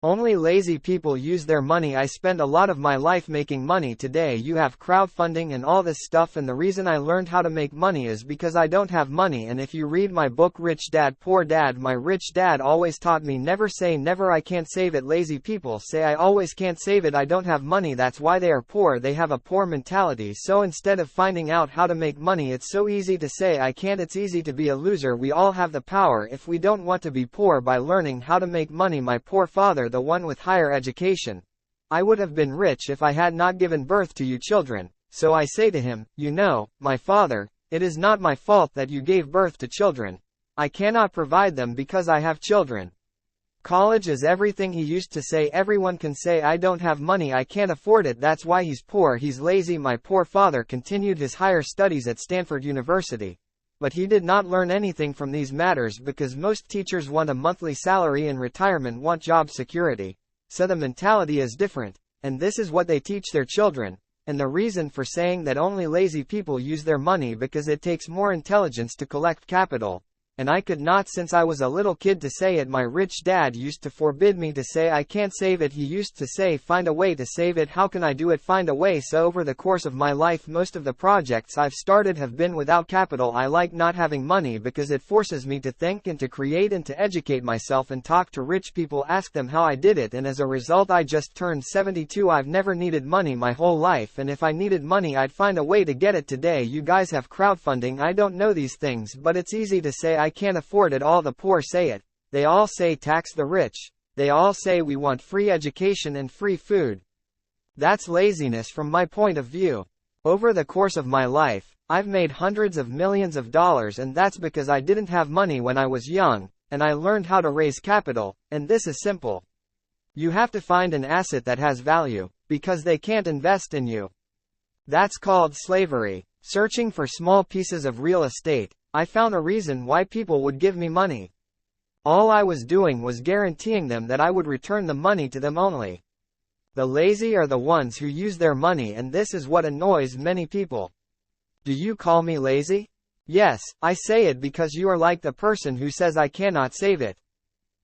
Only lazy people use their money. I spend a lot of my life making money. Today you have crowdfunding and all this stuff, and the reason I learned how to make money is because I don't have money. And if you read my book Rich Dad Poor Dad, my rich dad always taught me never say never. I can't save it. Lazy people say I always can't save it. I don't have money. That's why they are poor. They have a poor mentality. So instead of finding out how to make money, it's so easy to say I can't. It's easy to be a loser. We all have the power if we don't want to be poor by learning how to make money. My poor father, the one with higher education. I would have been rich if I had not given birth to you children. So I say to him, you know, my father, it is not my fault that you gave birth to children. I cannot provide them because I have children. College is everything. He used to say everyone can say I don't have money, I can't afford it, that's why he's poor, he's lazy. My poor father continued his higher studies at Stanford University. But he did not learn anything from these matters because most teachers want a monthly salary and retirement want job security. So the mentality is different. And this is what they teach their children. And the reason for saying that only lazy people use their money because it takes more intelligence to collect capital. And I could not since I was a little kid to say it. My rich dad used to forbid me to say I can't save it. He used to say find a way to save it. How can I do it? Find a way. So over the course of my life, most of the projects I've started have been without capital. I like not having money because it forces me to think and to create and to educate myself and talk to rich people, ask them how I did it, and as a result I just turned 72. I've never needed money my whole life, and if I needed money I'd find a way to get it. Today you guys have crowdfunding. I don't know these things, but it's easy to say I can't afford it. All the poor say it. They all say tax the rich. They all say we want free education and free food. That's laziness from my point of view. Over the course of my life, I've made hundreds of millions of dollars, and that's because I didn't have money when I was young, and I learned how to raise capital, and this is simple. You have to find an asset that has value, because they can't invest in you. That's called slavery. Searching for small pieces of real estate, I found a reason why people would give me money. All I was doing was guaranteeing them that I would return the money to them only. The lazy are the ones who use their money, and this is what annoys many people. Do you call me lazy? Yes, I say it because you are like the person who says I cannot save it.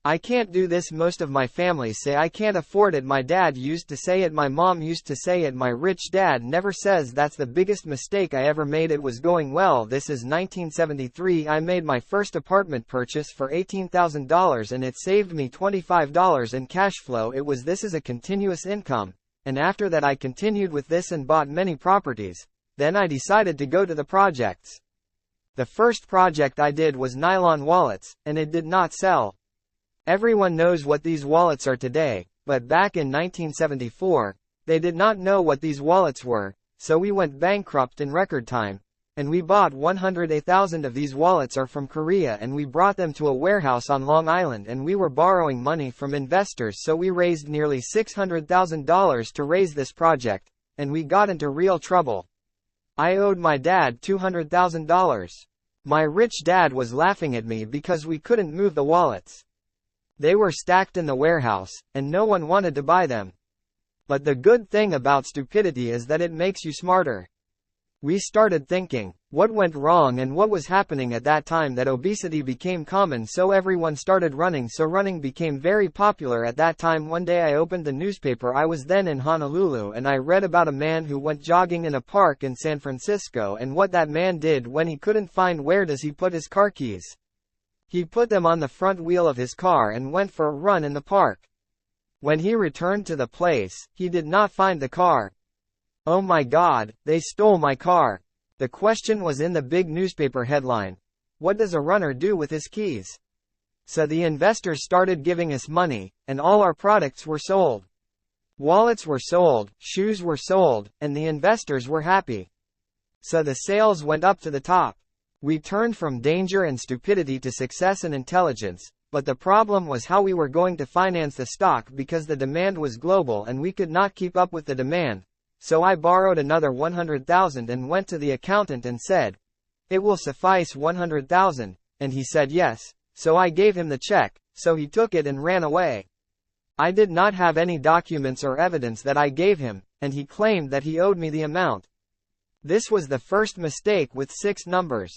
I can't do this. Most of my family say I can't afford it. My dad used to say it. My mom used to say it. My rich dad never says that's the biggest mistake I ever made. It was going well. This is 1973. I made my first apartment purchase for $18,000 and it saved me $25 in cash flow. This is a continuous income. And after that I continued with this and bought many properties. Then I decided to go to the projects. The first project I did was nylon wallets, and it did not sell. Everyone knows what these wallets are today, but back in 1974, they did not know what these wallets were, so we went bankrupt in record time. And we bought 108,000 of these wallets are from Korea, and we brought them to a warehouse on Long Island, and we were borrowing money from investors, so we raised nearly $600,000 to raise this project, and we got into real trouble. I owed my dad $200,000. My rich dad was laughing at me because we couldn't move the wallets. They were stacked in the warehouse, and no one wanted to buy them. But the good thing about stupidity is that it makes you smarter. We started thinking, what went wrong and what was happening at that time? That obesity became common, so everyone started running, so running became very popular at that time. One day I opened the newspaper. I was then in Honolulu, and I read about a man who went jogging in a park in San Francisco, and what that man did when he couldn't find where does he put his car keys. He put them on the front wheel of his car and went for a run in the park. When he returned to the place, he did not find the car. Oh my God, they stole my car. The question was in the big newspaper headline. What does a runner do with his keys? So the investors started giving us money, and all our products were sold. Wallets were sold, shoes were sold, and the investors were happy. So the sales went up to the top. We turned from danger and stupidity to success and intelligence, but the problem was how we were going to finance the stock because the demand was global and we could not keep up with the demand. So I borrowed another 100,000 and went to the accountant and said, "It will suffice 100,000, and he said yes, so I gave him the check, so he took it and ran away. I did not have any documents or evidence that I gave him, and he claimed that he owed me the amount. This was the first mistake with 6 numbers.